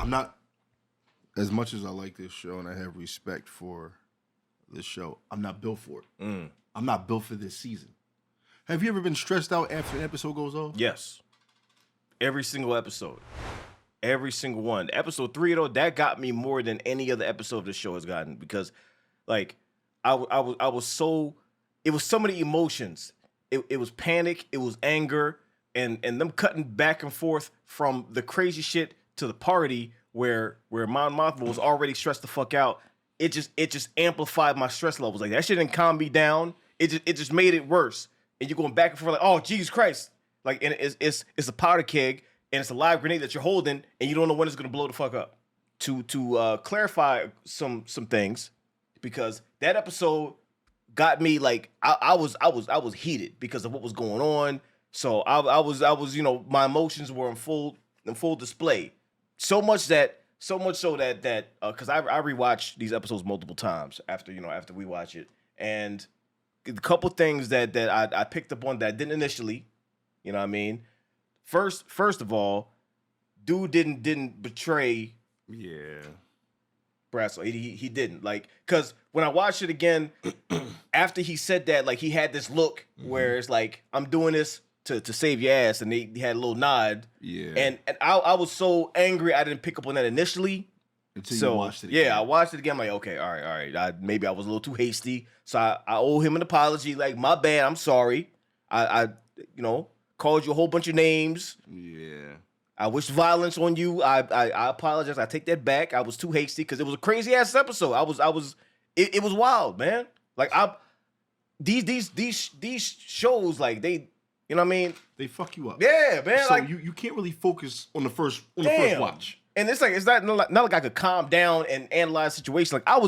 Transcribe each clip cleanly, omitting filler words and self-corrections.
I'm not, as much as I like this show and I have respect for this show, I'm not built for it. I'm not built for this season. Have you ever been stressed out after an episode goes off? Yes. Every single episode. Every single one. Episode 3, though, that got me more than any other episode of the show has gotten because, like, I was so... It was so many emotions. It was panic. It was anger. And them cutting back and forth from the crazy shit to the party where Mon Mothma was already stressed the fuck out. It just amplified my stress levels. Like, that shit didn't calm me down. It just made it worse. And you're going back and forth like, oh, Jesus Christ. Like, and it's a powder keg, and it's a live grenade that you're holding, and you don't know when it's going to blow the fuck up. To clarify some things, because that episode got me, like, I was heated because of what was going on. So I was my emotions were in full display. So much so that because I rewatch these episodes multiple times after we watch it, and a couple things that I picked up on that I didn't initially, you know what I mean? First of all, dude didn't betray Brasso. He didn't, like, because when I watched it again, after he said that, like, he had this look where it's like, I'm doing this to save your ass, and he had a little nod. Yeah. And I was so angry I didn't pick up on that initially. Until you watched it again. Yeah, I watched it again. I'm like, okay, all right. Maybe I was a little too hasty. So I owe him an apology. Like, my bad, I'm sorry. I called you a whole bunch of names. Yeah. I wished violence on you. I apologize. I take that back. I was too hasty because it was a crazy ass episode. It was wild, man. Like, these shows, like, they, you know what I mean? They fuck you up. Yeah, man. So like, you can't really focus on the first watch. And it's not like I could calm down and analyze the situation. Like, it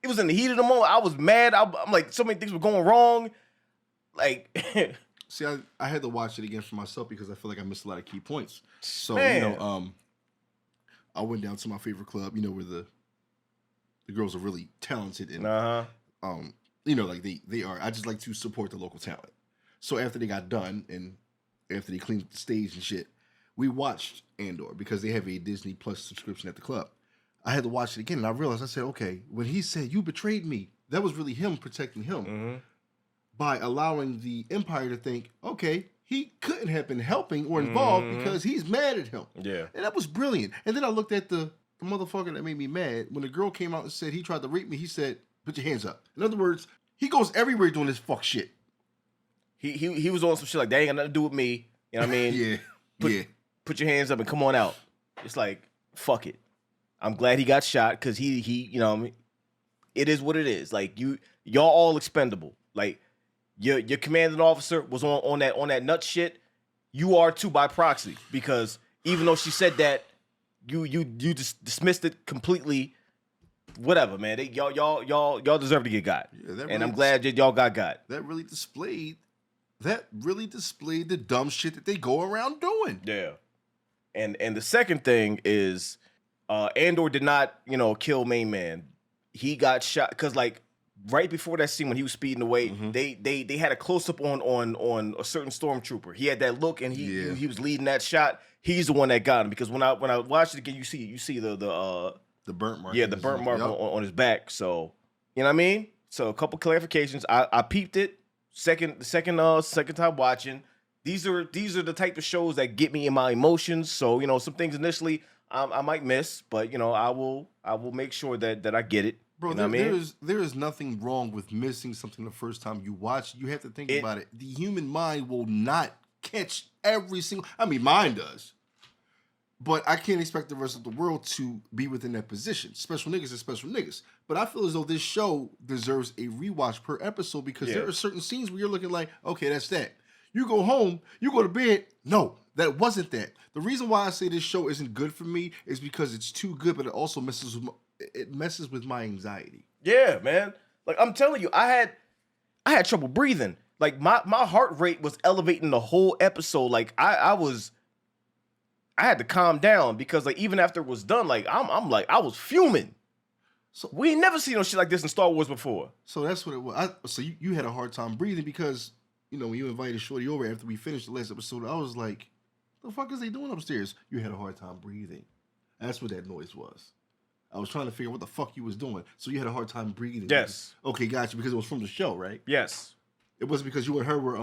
was in the heat of the moment. I was mad. I'm like, so many things were going wrong. Like, see, I had to watch it again for myself because I feel like I missed a lot of key points. So, man. I went down to my favorite club, where the girls are really talented and, like they are. I just like to support the local talent. So after they got done and after they cleaned up the stage and shit, we watched Andor because they have a Disney Plus subscription at the club. I had to watch it again, and I realized, I said, okay, when he said, you betrayed me, that was really him protecting him by allowing the Empire to think, okay, he couldn't have been helping or involved because he's mad at him. Yeah. And that was brilliant. And then I looked at the motherfucker that made me mad. When the girl came out and said he tried to rape me, he said, put your hands up. In other words, he goes everywhere doing this fuck shit. He was on some shit like, that ain't got nothing to do with me. You know what I mean? Put your hands up and come on out. It's like, fuck it. I'm glad he got shot because he you know what I mean? It is what it is. Like, y'all all expendable. Like, your commanding officer was on that nut shit. You are too by proxy, because even though she said that, you just dismissed it completely. Whatever, man. Y'all deserve to get got. Yeah, and really I'm glad that y'all got. That really displayed the dumb shit that they go around doing. Yeah. And the second thing is, Andor did not, kill Main Man. He got shot because, like, right before that scene when he was speeding away, they had a close up on a certain stormtrooper. He had that look, and he was leading that shot. He's the one that got him, because when I watched it again, you see the burnt mark. Yeah, the burnt mark on his back. So, you know what I mean? So a couple clarifications. I peeped it. Second time watching. These are the type of shows that get me in my emotions. So, some things initially I might miss, but I will make sure that I get it. Bro, there is nothing wrong with missing something the first time you watch. You have to think about it. The human mind will not catch every single... I mean, mine does. But I can't expect the rest of the world to be within that position. Special niggas are special niggas. But I feel as though this show deserves a rewatch per episode, because there are certain scenes where you're looking like, okay, that's that. You go home, you go to bed, no, that wasn't that. The reason why I say this show isn't good for me is because it's too good, but it also messes with my anxiety. Yeah, man. Like, I'm telling you, I had trouble breathing. Like, my heart rate was elevating the whole episode. Like, I had to calm down, because, like, even after it was done, like, I'm like, I was fuming. So we ain't never seen no shit like this in Star Wars before. So that's what it was. So you had a hard time breathing because, when you invited Shorty over after we finished the last episode, I was like, the fuck is they doing upstairs? You had a hard time breathing. That's what that noise was. I was trying to figure out what the fuck you was doing. So you had a hard time breathing. Yes. Okay, gotcha. Because it was from the show, right? Yes. It wasn't because you and her were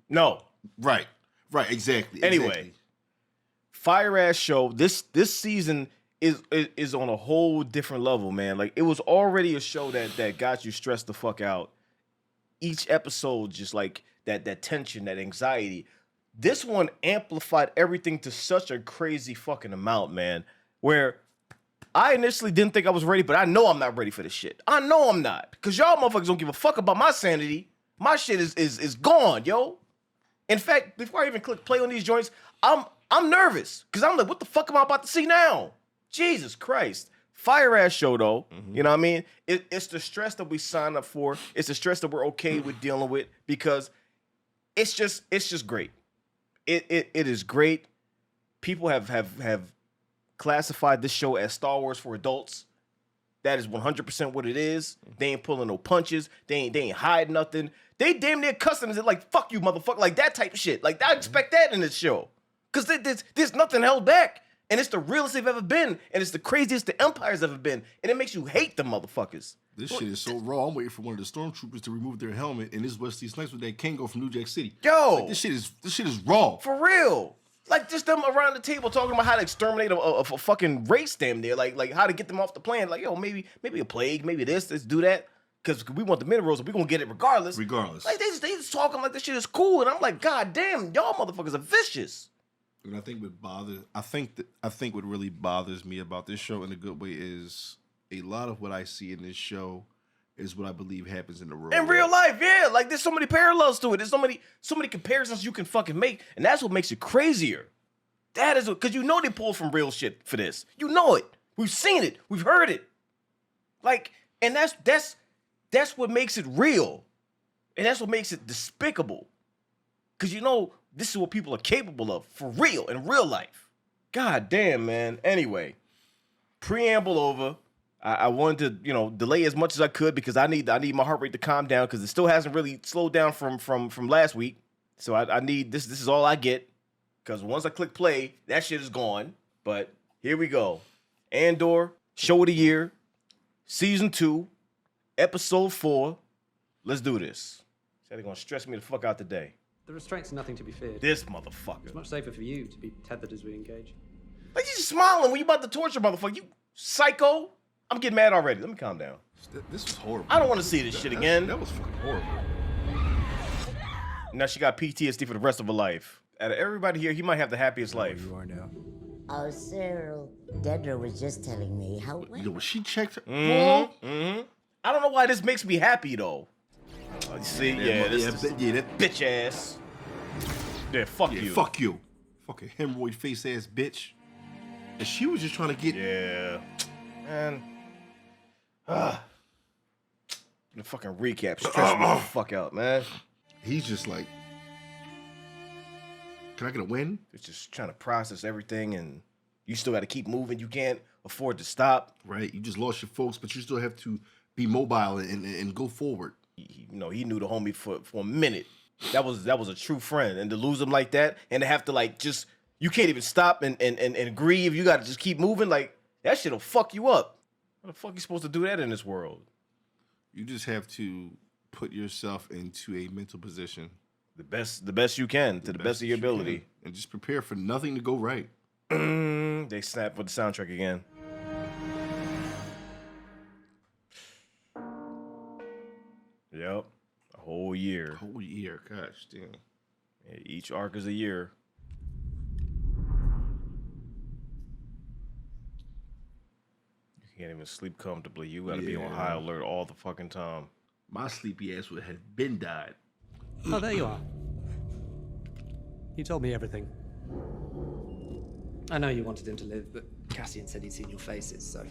No. Right. Right. Exactly. Anyway, exactly. fire ass show. This season is on a whole different level, man. Like, it was already a show that got you stressed the fuck out. Each episode, just like that tension, that anxiety. This one amplified everything to such a crazy fucking amount, man. Where I initially didn't think I was ready, but I know I'm not ready for this shit. I know I'm not. Because y'all motherfuckers don't give a fuck about my sanity. My shit is gone, yo. In fact, before I even click play on these joints, I'm nervous. Because I'm like, what the fuck am I about to see now? Jesus Christ. Fire ass show though. Mm-hmm. You know what I mean? It's the stress that we sign up for. It's the stress that we're okay with dealing with because it's just great. It is great. People have classified this show as Star Wars for adults. That is 100% what it is. They ain't pulling no punches. They ain't hiding nothing. They damn near cussing it like, fuck you, motherfucker. Like that type of shit. Like, I expect that in this show. Because there's nothing held back. And it's the realest they've ever been. And it's the craziest the Empire's ever been. And it makes you hate the motherfuckers. This shit is so raw. I'm waiting for one of the stormtroopers to remove their helmet. And this Wesley Snipes with that Kango from New Jack City. Yo. Like, this shit is raw. For real. Like, just them around the table talking about how to exterminate a fucking race damn near. Like how to get them off the planet. Like, yo, maybe a plague. Maybe let's do that. Because we want the minerals and we're going to get it regardless. Like, they just talking like this shit is cool. And I'm like, God damn, y'all motherfuckers are vicious. And I think what really bothers me about this show in a good way is a lot of what I see in this show is what I believe happens in the real world. In real life, yeah. Like, there's so many parallels to it. There's so many comparisons you can fucking make. And that's what makes it crazier. That is because you know they pulled from real shit for this. You know it. We've seen it. We've heard it. Like, and that's what makes it real. And that's what makes it despicable. Because you know, this is what people are capable of for real, in real life. God damn, man. Anyway, preamble over. I wanted to, delay as much as I could because I need my heart rate to calm down because it still hasn't really slowed down from last week. So I need this. This is all I get because once I click play, that shit is gone. But here we go. Andor, show of the year, season 2, episode 4. Let's do this. Said they're gonna stress me the fuck out today. The restraints are nothing to be feared. This motherfucker. It's much safer for you to be tethered as we engage. Like, you just smiling when you about to torture motherfucker. You psycho. I'm getting mad already. Let me calm down. This was horrible. I don't want to see this shit again. That was fucking horrible. Now she got PTSD for the rest of her life. Out of everybody here, he might have the happiest life. You are now. Oh, Cyril, Dedra was just telling me how well. Yo, she checked her. I don't know why this makes me happy though. Oh, you see, that bitch ass. Yeah, fuck you. Fuck you. Fucking hemorrhoid face ass bitch. And she was just trying to get. Yeah. Man. The fucking recap stressed me the fuck out, man. He's just like, can I get a win? It's just trying to process everything, and you still got to keep moving. You can't afford to stop. Right. You just lost your folks, but you still have to be mobile and go forward. He knew the homie for a minute. That was a true friend, and to lose him like that, and to have to like just you can't even stop and grieve. You got to just keep moving. Like that shit'll fuck you up. How the fuck you supposed to do that in this world? You just have to put yourself into a mental position. The best you can, to the best of your ability. And just prepare for nothing to go right. They snapped with the soundtrack again. Yep. A whole year. A whole year. Gosh, damn. Yeah, each arc is a year. You can't even sleep comfortably. You gotta be on high alert all the fucking time. My sleepy ass would have been died. Oh, there you are. You told me everything. I know you wanted him to live, but Cassian said he'd seen your faces, so...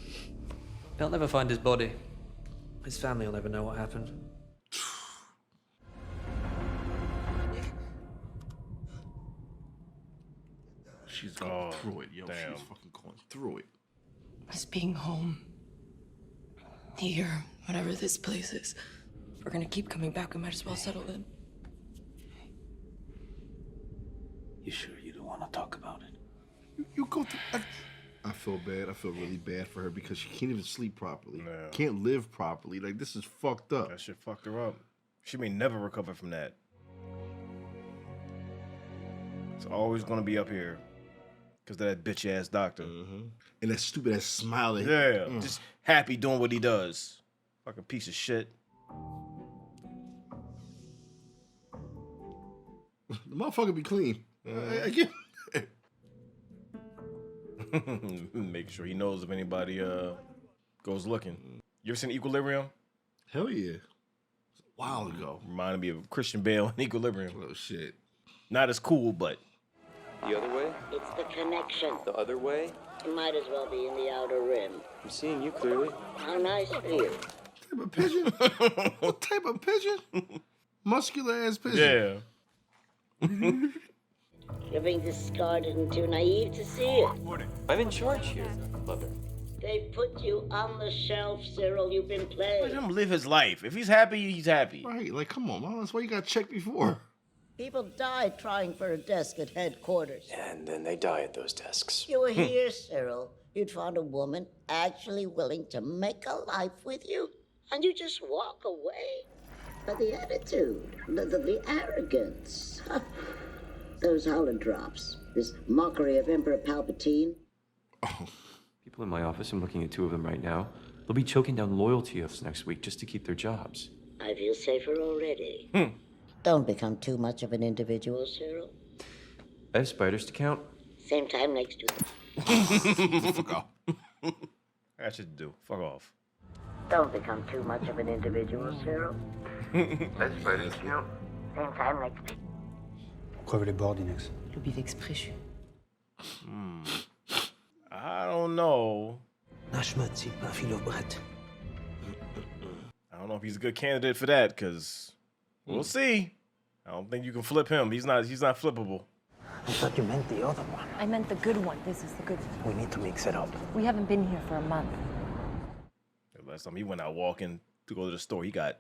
They'll never find his body. His family will never know what happened. She's going through it, yo. Damn. She's fucking going through it. Us being home. Here, whatever this place is. If we're gonna keep coming back, we might as well settle in. You sure you don't want to talk about it? You go through. I feel bad. I feel really bad for her because she can't even sleep properly. No. Can't live properly. Like, this is fucked up. That shit fucked her up. She may never recover from that. It's always gonna be up here because of that bitch ass doctor. And that stupid ass smile. Yeah, just happy doing what he does. Fucking piece of shit. The motherfucker be clean. I get. Make sure he knows if anybody goes looking. You ever seen Equilibrium? Hell yeah. A while ago. Reminded me of Christian Bale in Equilibrium. Oh shit. Not as cool, but The other way? It's the connection. The other way? You might as well be in the outer rim. I'm seeing you clearly. How nice for you. What type of pigeon? What type of pigeon? Muscular ass pigeon. yeah. You're being discarded and too naive to see it. I'm in charge here, Mother. They put you on the shelf, Cyril. You've been Let played. him live his life. If he's happy, he's happy. Right, like, come on, man. That's why you got checked before. People died trying for a desk at headquarters. And then they die at those desks. You were here, Cyril. You'd found a woman actually willing to make a life with you, and you just walk away. But the attitude, the arrogance, those holodrops, this mockery of Emperor Palpatine. People in my office, I'm looking at 2 of them right now. They'll be choking down loyalty oaths next week just to keep their jobs. I feel safer already. Don't become too much of an individual, Cyril. I have spiders to count. Same time next week. Fuck off. I got shit to do. Fuck off. Don't become too much of an individual, Cyril. I have spiders to count. Same time next week. Preuve les bords, Dinex. Lobby d'expression. I don't know. Nashmat, c'est pas Philobret. I don't know if he's a good candidate for that, because we'll see. I don't think you can flip him. He's not flippable. I thought you meant the other one. I meant the good one. This is the good one. We need to mix it up. We haven't been here for a month. Last time he went out walking to go to the store, he got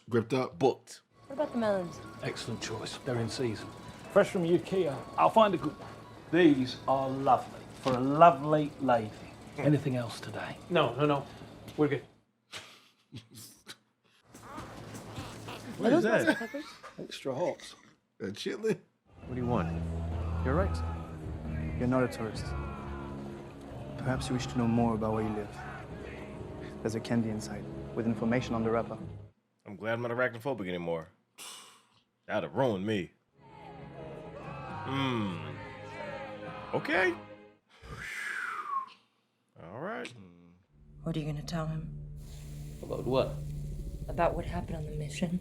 Gripped up. booked. What about the melons? Excellent choice. They're in season. Fresh from UK, I'll find a good one. These are lovely for a lovely lady. Anything else today? No. We're good. What is that? Extra hot. Chitlin. What do you want? You're right. You're not a tourist. Perhaps you wish to know more about where you live. There's a candy inside, with information on the wrapper. I'm glad I'm not arachnophobic anymore. That'd have ruined me. Okay. All right. What are you gonna tell him? About what? About what happened on the mission?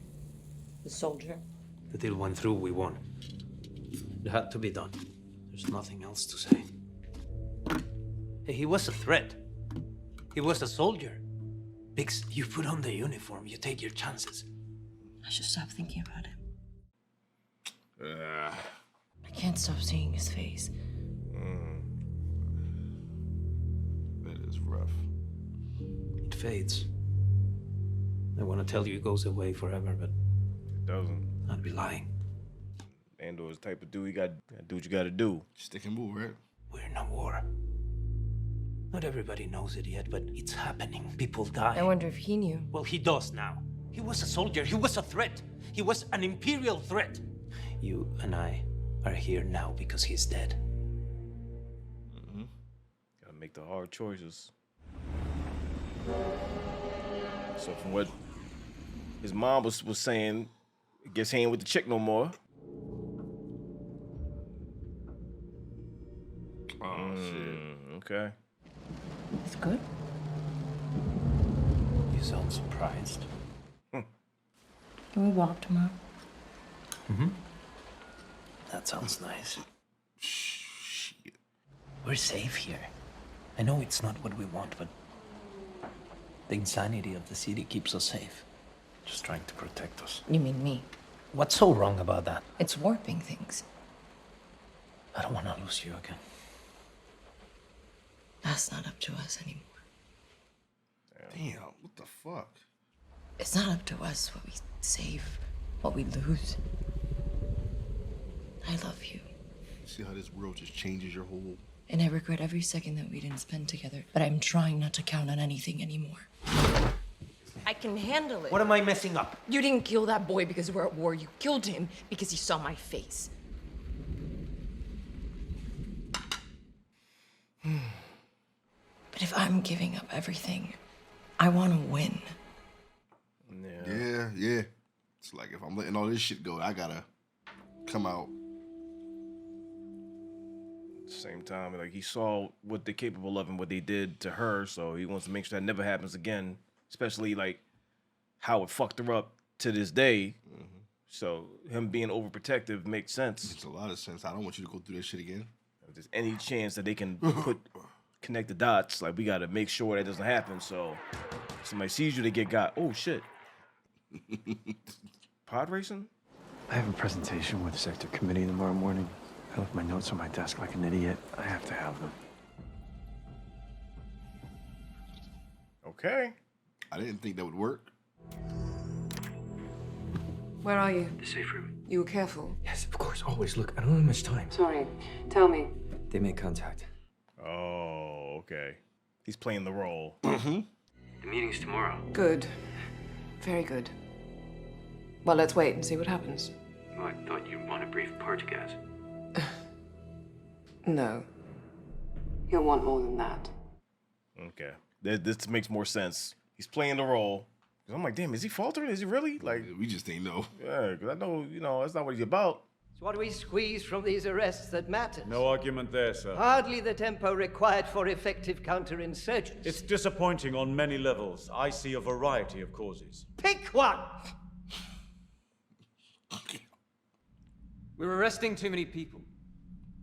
The soldier? The deal went through, we won. It had to be done. There's nothing else to say. Hey, he was a threat. He was a soldier. Biggs, you put on the uniform, you take your chances. I should stop thinking about him. I can't stop seeing his face. That is rough. It fades. I want to tell you it goes away forever, but It doesn't. I'd be lying. Andor's the type of dude, you got to do what you got to do. Stick and move, right? We're in a war. Not everybody knows it yet, but it's happening. People die. I wonder if he knew. Well, he does now. He was a soldier. He was a threat. He was an imperial threat. You and I are here now because he's dead. Gotta make the hard choices. So from what his mom was saying, I guess he ain't with the chick no more. Oh, shit. Okay. It's good. You sound surprised. Can we walk tomorrow? That sounds nice. Shit. We're safe here. I know it's not what we want, but the insanity of the city keeps us safe. Just trying to protect us. You mean me? What's so wrong about that? It's warping things. I don't want to lose you again. That's not up to us anymore. Damn, what the fuck? It's not up to us what we save, what we lose. I love you. See how this world just changes your whole And I regret every second that we didn't spend together. But I'm trying not to count on anything anymore. I can handle it. What am I messing up? You didn't kill that boy because we're at war. You killed him because you saw my face. But if I'm giving up everything, I want to win. Yeah. It's like if I'm letting all this shit go, I gotta come out. At the same time, like he saw what they're capable of and what they did to her, so he wants to make sure that never happens again. Especially like how it fucked her up to this day. So him being overprotective makes sense. Makes a lot of sense. I don't want you to go through that shit again. If there's any chance that they can connect the dots, like we gotta make sure that doesn't happen. So if somebody sees you, they get got. Oh shit. Pod racing? I have a presentation with the sector committee tomorrow morning. I left my notes on my desk like an idiot. I have to have them. Okay. I didn't think that would work. Where are you? The safe room. You were careful. Yes, of course, always. Look, I don't have much time. Sorry. Tell me. They made contact. Oh, okay. He's playing the role. The meeting's tomorrow. Good. Very good. Well, let's wait and see what happens. Oh, I thought you'd want a brief Portuguese. No. He'll want more than that. Okay. This makes more sense. He's playing the role. 'Cause I'm like, damn, is he faltering? Is he really? Like, we just ain't know. Yeah, because I know, that's not what he's about. It's what we squeeze from these arrests that matters. No argument there, sir. Hardly the tempo required for effective counterinsurgency. It's disappointing on many levels. I see a variety of causes. Pick one! We're arresting too many people.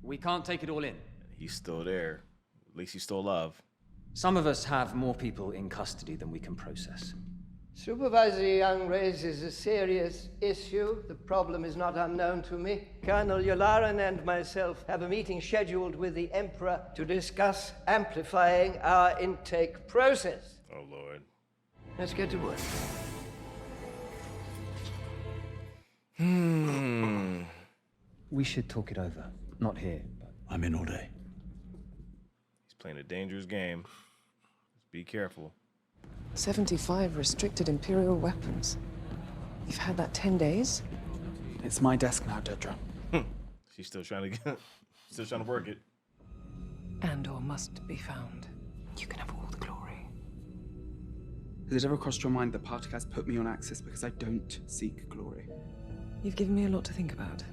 We can't take it all in. He's still there. At least he's still alive. Some of us have more people in custody than we can process. Supervisor Young raises a serious issue. The problem is not unknown to me. Colonel Yularan and myself have a meeting scheduled with the Emperor to discuss amplifying our intake process. Oh, Lord. Let's get to work. We should talk it over. Not here, but... I'm in all day. He's playing a dangerous game. Just be careful. 75 restricted Imperial weapons. You've had that 10 days? It's my desk now, Dedra. She's still trying to work it. Andor must be found. You can have all the glory. Has it ever crossed your mind that Partagas put me on Axis because I don't seek glory? You've given me a lot to think about.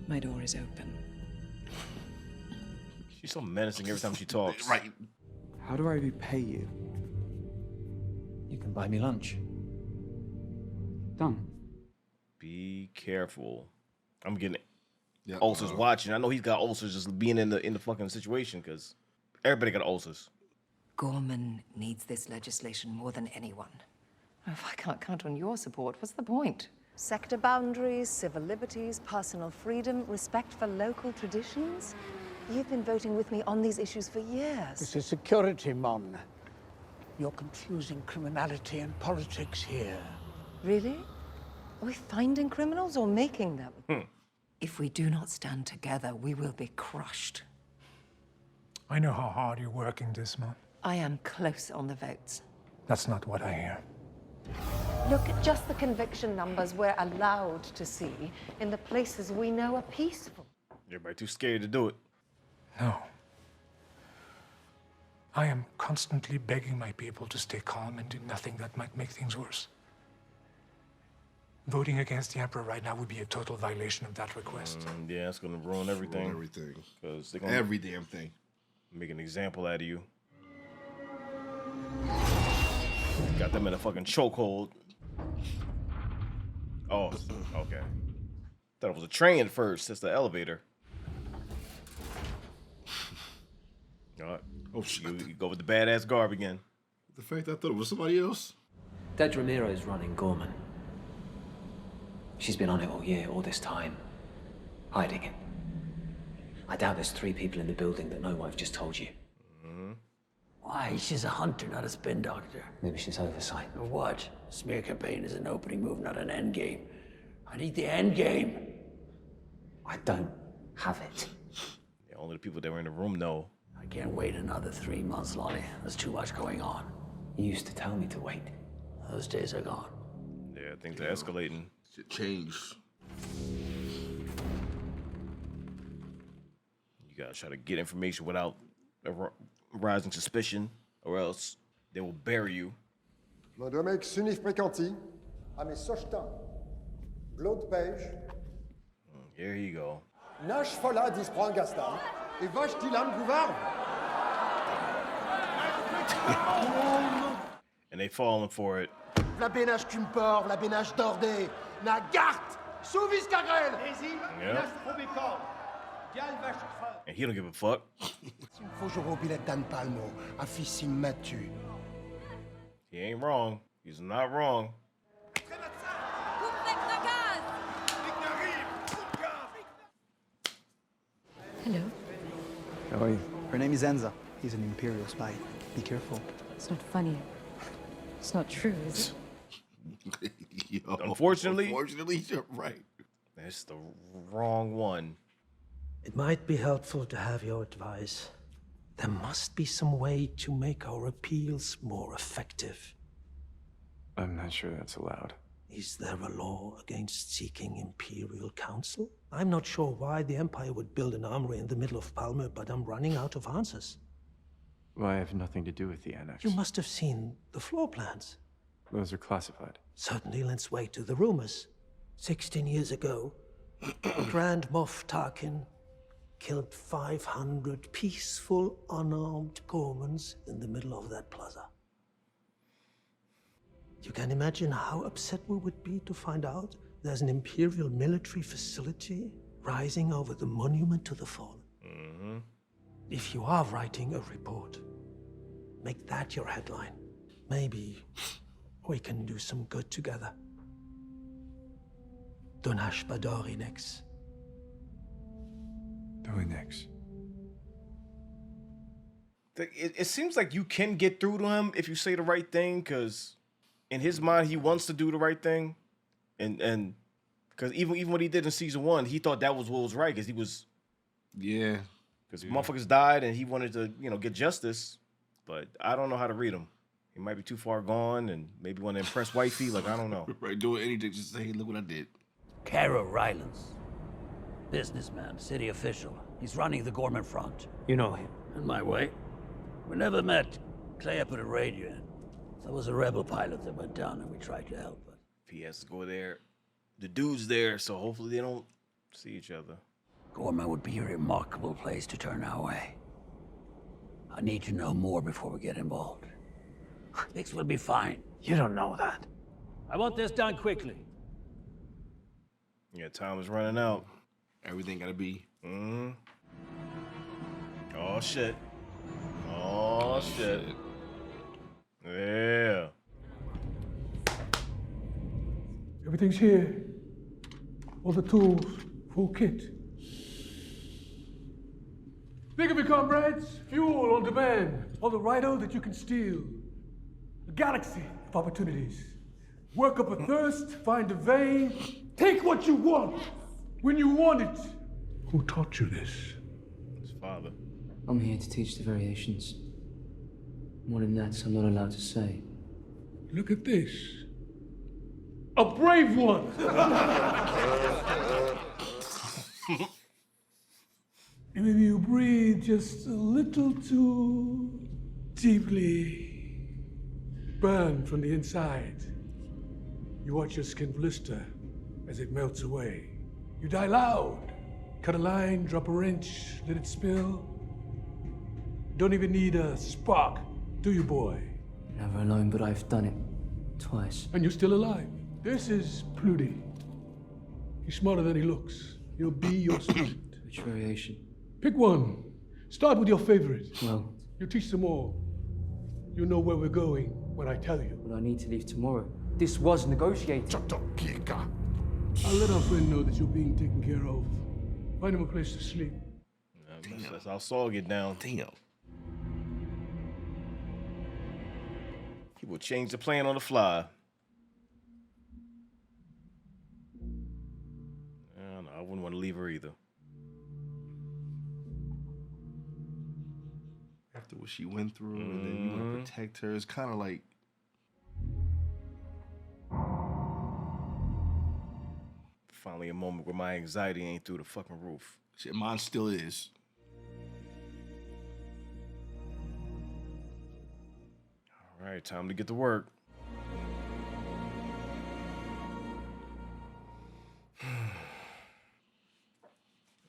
My door is open. She's so menacing every time she talks. Right. How do I repay you? You can buy me lunch. Done. Be careful. I'm getting ulcers watching. I know he's got ulcers just being in the fucking situation because everybody got ulcers. Ghorman needs this legislation more than anyone. If I can't count on your support, what's the point? Sector boundaries, civil liberties, personal freedom, respect for local traditions. You've been voting with me on these issues for years. This is security, Mon. You're confusing criminality and politics here. Really? Are we finding criminals or making them? If we do not stand together, we will be crushed. I know how hard you're working this month. I am close on the votes. That's not what I hear. Look at just the conviction numbers we're allowed to see in the places we know are peaceful. Everybody too scared to do it. No. I am constantly begging my people to stay calm and do nothing that might make things worse. Voting against the Emperor right now would be a total violation of that request. Yeah, it's gonna ruin everything. Because they're gonna Every damn thing. Make an example out of you. Got them in a fucking chokehold. Oh, okay. Thought it was a train at first. That's the elevator. All right. Oh shit! You go with the badass garb again. The fact I thought it was somebody else. Dedra Miro's running Ghorman. She's been on it all year, all this time. Hiding it. I doubt there's 3 people in the building that know what I've just told you. Why, she's a hunter, not a spin doctor. Maybe she's oversight. What? Smear campaign is an opening move, not an endgame. I need the endgame. I don't have it. You only the people that were in the room know. I can't wait another 3 months, Lonnie. There's too much going on. You used to tell me to wait. Those days are gone. Yeah, things are escalating. Shit changed. You gotta try to get information without arousing suspicion, or else they will bury you. Mădămec suni frequenti, ame soștan, glod pej, Here you go. naș fola disprang gastan, e vaș tilan guvern. And they falling for it. La benaj cumpor, la benaj dorde, na gart, souvis kagrel. Yeah. And he don't give a fuck. Fojoro bilet dan palmo, a fissim matu. He ain't wrong. He's not wrong. Hello. How are you? Her name is Enza. He's an Imperial spy. Be careful. It's not funny. It's not true, is it? Yo, Unfortunately, you're right. That's the wrong one. It might be helpful to have your advice. There must be some way to make our appeals more effective. I'm not sure that's allowed. Is there a law against seeking Imperial counsel? I'm not sure why the Empire would build an armory in the middle of Palmer, but I'm running out of answers. Well, I have nothing to do with the annex. You must have seen the floor plans. Those are classified. Certainly, let's wait to the rumors. 16 years ago, Grand Moff Tarkin killed 500 peaceful, unarmed Ghormans in the middle of that plaza. You can imagine how upset we would be to find out there's an Imperial military facility rising over the monument to the fallen. Mm-hmm. If you are writing a report, make that your headline. Maybe we can do some good together. Donash Badori next. Doinex. It seems like you can get through to him if you say the right thing, because in his mind he wants to do the right thing, and because even what he did in season 1, he thought that was what was right, because he was because motherfuckers died and he wanted to get justice, but I don't know how to read him. He might be too far gone and maybe want to impress wifey. Like, I don't know. Right, doing anything just say, hey, look what I did. Cara Rylance. Businessman, city official. He's running the Ghorman front. You know him. In my way. We never met. Clea put a radio in. There was a rebel pilot that went down and we tried to help, but... If he has to go there, the dude's there, so hopefully they don't see each other. Ghorman would be a remarkable place to turn our way. I need to know more before we get involved. Things will be fine. You don't know that. I want this done quickly. Yeah, time is running out. Everything gotta be. Mm-hmm. Oh shit. Oh shit. Yeah. Everything's here. All the tools, full kit. Think of it, comrades. Fuel on demand. All the rhino that you can steal. A galaxy of opportunities. Work up a thirst, find a vein. Take what you want, when you want it. Who taught you this? His father. I'm here to teach the variations. More than that, I'm not allowed to say. Look at this. A brave one! And maybe you breathe just a little too deeply. Burn from the inside. You watch your skin blister as it melts away. You die loud. Cut a line, drop a wrench, let it spill. Don't even need a spark, do you, boy? Never alone, but I've done it. Twice. And you're still alive. This is Pluty. He's smarter than he looks. He'll be your student. Which variation? Pick one. Start with your favorite. Well, You teach them all. You know where we're going when I tell you. but I need to leave tomorrow. This was negotiated. I'll let our friend know that you're being taken care of. Find him a place to sleep. That's how Saul get down. Damn. He will change the plan on the fly. I don't know. I wouldn't want to leave her either. after what she went through, and then you want to protect her. It's kind of like finally a moment where my anxiety ain't through the fucking roof. Shit, mine still is. All right, time to get to work.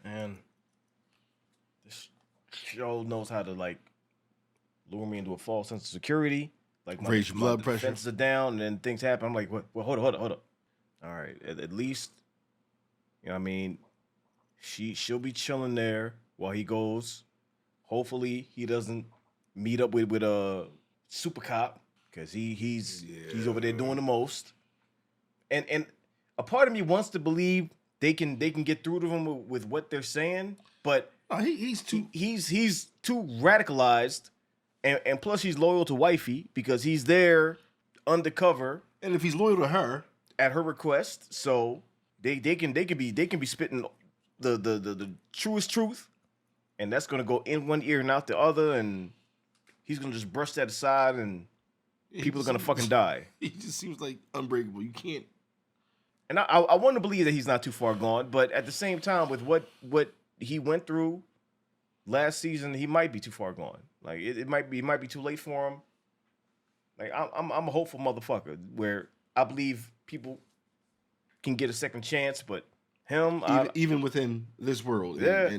And this show knows how to like lure me into a false sense of security. Like Raise your blood pressure. Defenses are down, and then things happen. I'm like, what? Well, hold up. All right, at least, you know what I mean? She'll be chilling there while he goes. Hopefully, he doesn't meet up with a super cop because he's over there doing the most. And a part of me wants to believe they can get through to him with what they're saying, but he's too radicalized, and plus he's loyal to wifey because he's there undercover, and if he's loyal to her at her request, so they can be spitting the truest truth, and that's gonna go in one ear and out the other, and he's gonna just brush that aside, and people are gonna fucking die. He just seems like unbreakable. You can't. And I want to believe that he's not too far gone, but at the same time, with what he went through last season, he might be too far gone. Like it might be too late for him. Like I'm a hopeful motherfucker where I believe people can get a second chance, but him, even within this world, yeah,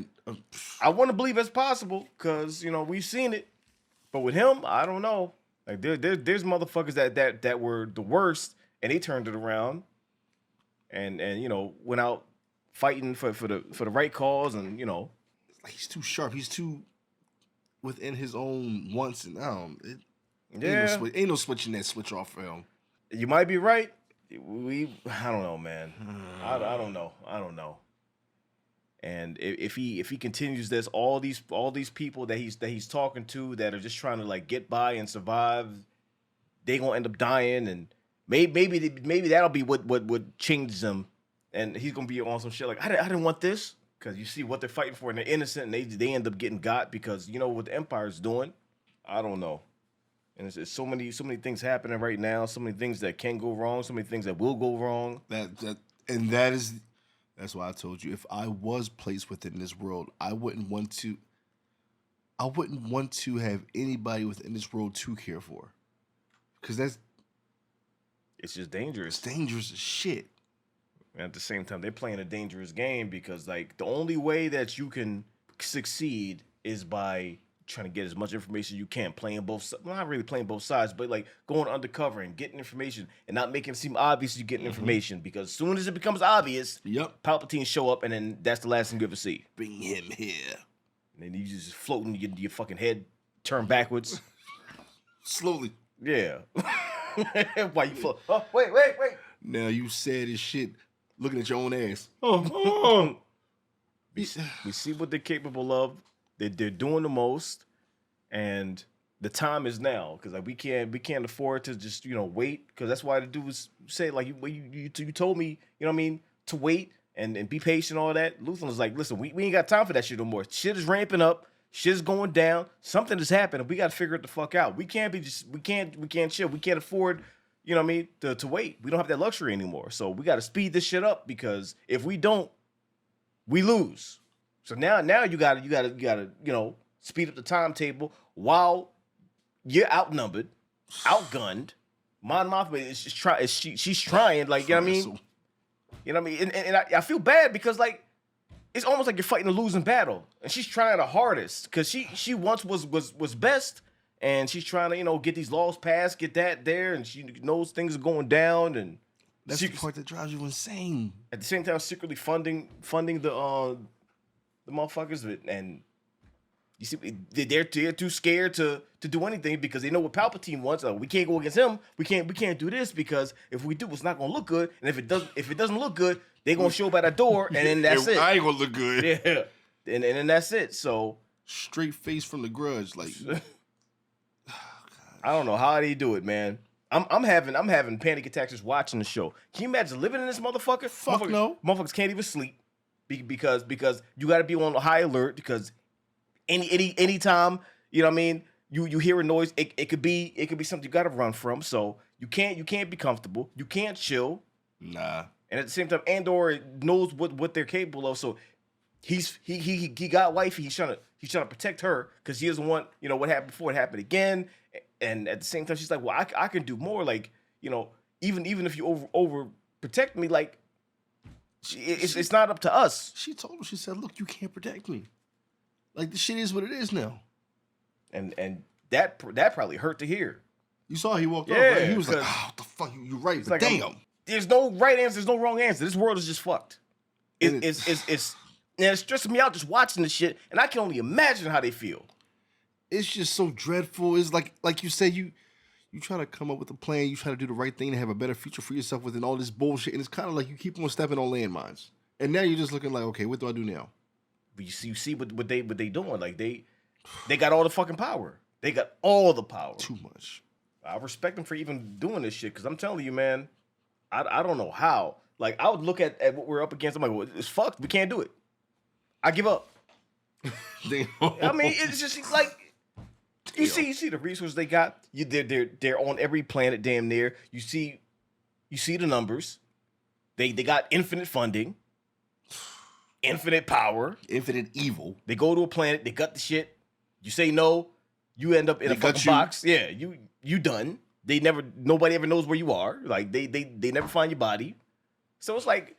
I want to believe it's possible because we've seen it, but with him, I don't know. Like there's motherfuckers that were the worst, and they turned it around. And went out fighting for the right cause, and he's too sharp. He's too within his own wants, and ain't no switching that switch off for him. You might be right. I don't know, man. I don't know. And if he continues this, all these people that he's talking to that are just trying to like get by and survive, they gonna end up dying, and maybe that'll be what changes him, and he's gonna be on some shit like I didn't want this, because you see what they're fighting for, and they're innocent, and they end up getting got because what the Empire's doing. I don't know, and it's so many things happening right now, so many things that can go wrong, so many things that will go wrong. That's why I told you, if I was placed within this world, I wouldn't want to have anybody within this world to care for, because it's just dangerous. It's dangerous as shit. And at the same time, they're playing a dangerous game because, like, the only way that you can succeed is by trying to get as much information you can, playing both sides. Well, not really playing both sides, but, like, going undercover and getting information and not making it seem obvious you're getting information, because as soon as it becomes obvious, Palpatine show up, and then that's the last thing you ever see. Bring him here. And then you just floating, your fucking head turned backwards. Slowly. Yeah. Why you float? Oh, wait. Now you sad as shit looking at your own ass. We see what they're capable of. They're doing the most, and the time is now, because like we can't afford to just wait, because that's why the dude was say like you told me to wait and be patient, all that. Luthor was like, listen, we ain't got time for that shit no more. Shit is ramping up. Shit is going down. Something is happening. We got to figure it the fuck out. We can't chill. We can't afford, to wait. We don't have that luxury anymore. So we got to speed this shit up, because if we don't, we lose. So now you gotta speed up the timetable while you're outnumbered, outgunned. Mon Mothma is just trying. She's trying. Like you know what I mean. And I feel bad because like it's almost like you're fighting a losing battle, and she's trying the hardest because she once was best, and she's trying to get these laws passed, get that there, and she knows things are going down, and that's the part that drives you insane. At the same time, secretly funding the motherfuckers, and you see they're too scared to do anything because they know what Palpatine wants. We can't go against him. We can't do this because if we do, it's not gonna look good. And if it doesn't look good, they're gonna show up at our door, and then that's it. I ain't gonna look good. Yeah, and then that's it. So straight face from The Grudge, like I don't know how they do it, man. I'm having panic attacks just watching the show. Can you imagine living in this motherfucker? Fuck no. Motherfuckers can't even sleep because you got to be on high alert because any time, you hear a noise, it could be something you gotta run from. So you can't be comfortable. You can't chill. Nah. And at the same time, Andor knows what they're capable of. So he got wifey. He's trying to protect her because he doesn't want what happened before it happened again. And at the same time, she's like, well, I can do more. Like even if you over protect me, like it's not up to us. She told him. She said, look, you can't protect me. Like the shit is what it is now. And that probably hurt to hear. You saw he walked off, right? He was like, because- oh, what the fuck? You're right. It's But like, damn. There's no right answer. There's no wrong answer. This world is just fucked. It's stressing me out just watching this shit, and I can only imagine how they feel. It's just so dreadful. It's like you say, you try to come up with a plan, you try to do the right thing and have a better future for yourself within all this bullshit, and it's kind of like you keep on stepping on landmines. And now you're just looking like, okay, what do I do now? But you see what they doing. Like they got all the fucking power. They got all the power. Too much. I respect them for even doing this shit because I'm telling you, man, I don't know how. Like I would look at what we're up against. I'm like, well, it's fucked. We can't do it. I give up. I mean, it's just like you see the resources they got. They're on every planet, damn near. You see the numbers. They got infinite funding, infinite power, infinite evil. They go to a planet. They gut the shit. You say no, you end up in a fucking box. Yeah, you done. Nobody ever knows where you are. Like they never find your body. So it's like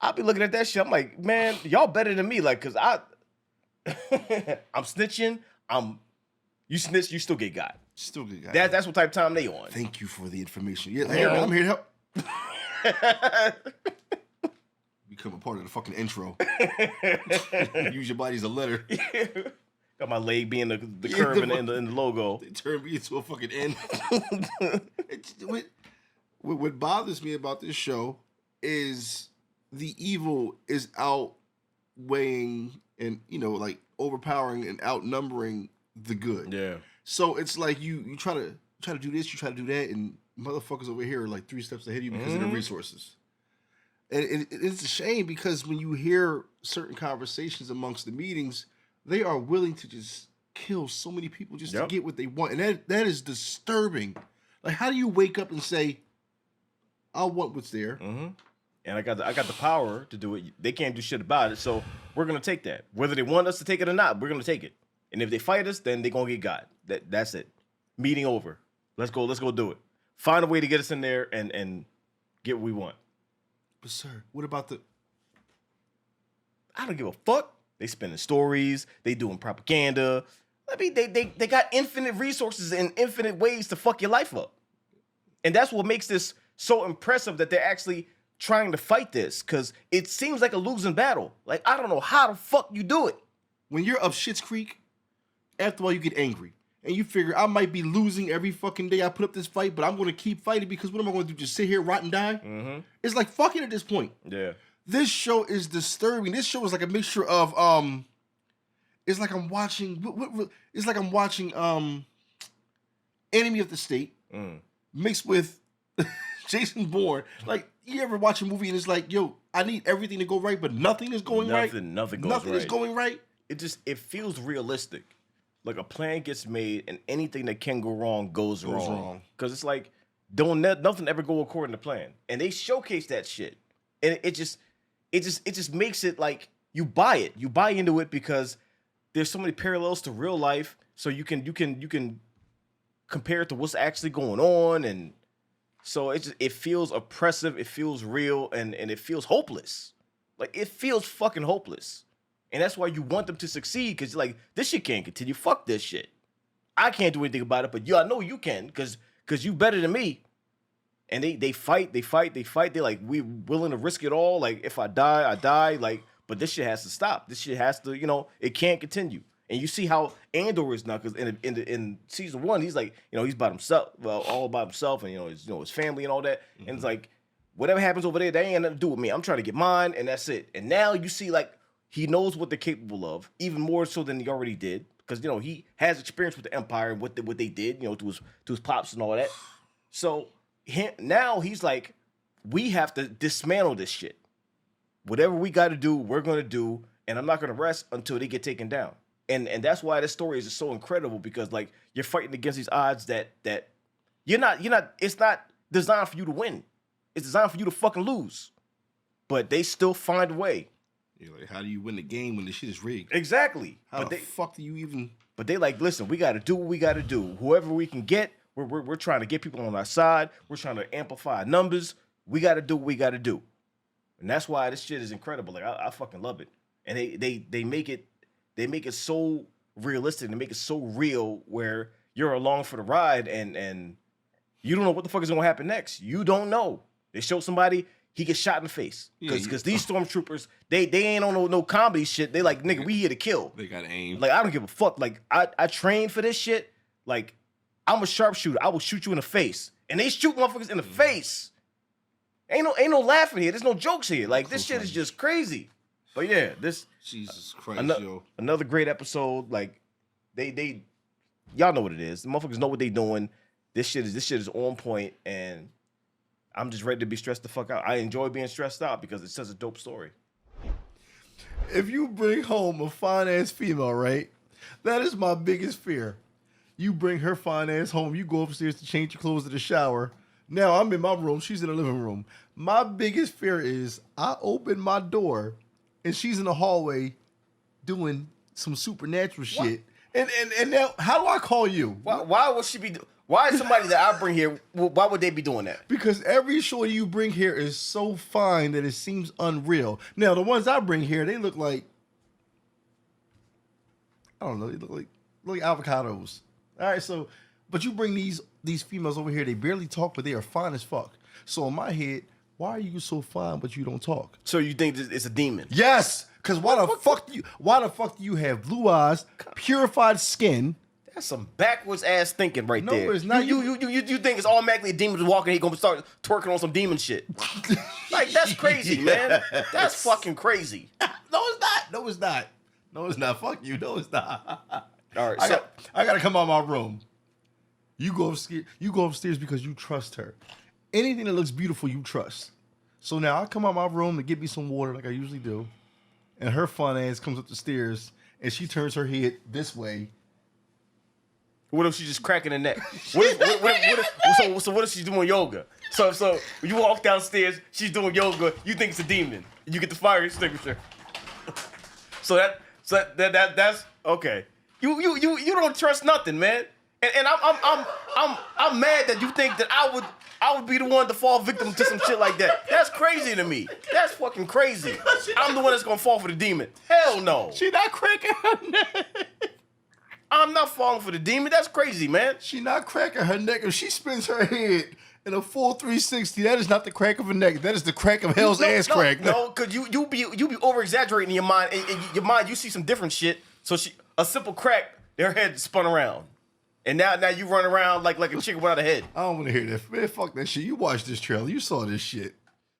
I'll be looking at that shit. I'm like, man, y'all better than me. Like, cause I'm snitching. You snitch, you still get got. Still get got. That's what type of time they on. Thank you for the information. Yeah, hey, I'm here to help. Become a part of the fucking intro. Use your body as a letter. Got my leg being the curve in the logo. They turned me into a fucking N. What bothers me about this show is the evil is outweighing and like overpowering and outnumbering the good. Yeah. So it's like you try to do this, you try to do that, and motherfuckers over here are like 3 steps ahead of you because of the resources. And it's a shame because when you hear certain conversations amongst the meetings, they are willing to just kill so many people just to get what they want. And that is disturbing. Like, how do you wake up and say, I want what's there? Mm-hmm. And I got the power to do it. They can't do shit about it. So we're going to take that. Whether they want us to take it or not, we're going to take it. And if they fight us, then they're going to get got. That's it. Meeting over. Let's go do it. Find a way to get us in there and get what we want. But sir, what about I don't give a fuck. They spinning stories. They doing propaganda. I mean, they got infinite resources and infinite ways to fuck your life up. And that's what makes this so impressive that they're actually trying to fight this, because it seems like a losing battle. Like, I don't know how the fuck you do it. When you're up Shit's Creek, after a while you get angry. And you figure, I might be losing every fucking day I put up this fight, but I'm going to keep fighting because what am I going to do, just sit here, rot and die? Mm-hmm. It's like fucking at this point. Yeah. This show is disturbing. This show is like a mixture of, it's like I'm watching, Enemy of the State mixed with Jason Bourne. Like, you ever watch a movie and it's like, yo, I need everything to go right, but nothing is going right? Nothing goes Nothing right. is going right? It feels realistic. Like a plan gets made and anything that can go wrong goes wrong. Because it's like, nothing ever go according to plan. And they showcase that shit. And it just makes it like you buy it. You buy into it because there's so many parallels to real life. So you can compare it to what's actually going on. And so it feels oppressive, it feels real, and it feels hopeless. Like, it feels fucking hopeless. And that's why you want them to succeed, because you're like, this shit can't continue. Fuck this shit. I can't do anything about it, but I know you can, because you better than me. And they fight. They're like, we willing to risk it all. Like, if I die, I die. Like, but this shit has to stop. This shit has to, it can't continue. And you see how Andor is now, because in season 1, he's like, he's by himself, all by himself, and his family and all that. Mm-hmm. And it's like, whatever happens over there, that ain't nothing to do with me. I'm trying to get mine, and that's it. And now you see, like, he knows what they're capable of, even more so than he already did, because he has experience with the Empire and what they did, to his pops and all that. So now he's like, we have to dismantle this shit. Whatever we got to do, we're gonna do, and I'm not gonna rest until they get taken down. And that's why this story is just so incredible, because like you're fighting against these odds that you're not it's not designed for you to win. It's designed for you to fucking lose. But they still find a way. You're like, how do you win the game when the shit is rigged? Exactly. How the fuck do you even? But they like, listen, we got to do what we got to do. Whoever we can get, we're trying to get people on our side. We're trying to amplify numbers. We got to do what we got to do. And that's why this shit is incredible. Like I fucking love it. And they make it so realistic. They make it so real where you're along for the ride and you don't know what the fuck is gonna happen next. You don't know. They show somebody, he gets shot in the face. Because these stormtroopers, they ain't on no comedy shit. They like, nigga, we here to kill. They got aim. Like, I don't give a fuck. Like, I trained for this shit. Like, I'm a sharpshooter. I will shoot you in the face. And they shoot motherfuckers in the face. Ain't no laughing here. There's no jokes here. Like, this shit is just crazy. But yeah, this Jesus Christ, yo. Another great episode. Like, they y'all know what it is. The motherfuckers know what they doing. This shit is on point, and I'm just ready to be stressed the fuck out. I enjoy being stressed out because it's such a dope story. If you bring home a fine ass female, right? That is my biggest fear. You bring her fine ass home. You go upstairs to change your clothes to the shower. Now I'm in my room. She's in the living room. My biggest fear is I open my door and she's in the hallway doing some supernatural shit. And now, how do I call you? Why would she be? Why is somebody that I bring here? Why would they be doing that? Because every shorty you bring here is so fine that it seems unreal. Now the ones I bring here, they look like, I don't know, they look like avocados. All right, so but you bring these females over here, they barely talk, but they are fine as fuck. So in my head, why are you so fine but you don't talk? So you think it's a demon? Yes, because why the fuck do you have blue eyes, purified skin? That's some backwards ass thinking right there. No, it's not. You think it's automatically a demon walking? He gonna start twerking on some demon shit? Like that's crazy, man. That's fucking crazy. No, it's not. No, it's not. No, it's not. Fuck you. No, it's not. All right, I gotta come out of my room. You go upstairs because you trust her. Anything that looks beautiful, you trust. So now I come out of my room to get me some water like I usually do, and her fun ass comes up the stairs and she turns her head this way. What if she's just cracking her neck? So what if she's doing yoga? So you walk downstairs, she's doing yoga. You think it's a demon. You get the fire extinguisher. So that's okay. You don't trust nothing, man. And I'm mad that you think that I would be the one to fall victim to some shit like that. That's crazy to me. That's fucking crazy. I'm the one that's gonna fall for the demon. Hell no. She not cracking her neck. I'm not falling for the demon. That's crazy, man. She not cracking her neck. If she spins her head in a full 360, that is not the crack of a neck. That is the crack of hell's ass crack. No, because you be over exaggerating in your mind. In your mind, you see some different shit. So a simple crack, their head spun around. And now you run around like a chicken without a head. I don't want to hear that. Man, fuck that shit. You watched this trailer. You saw this shit.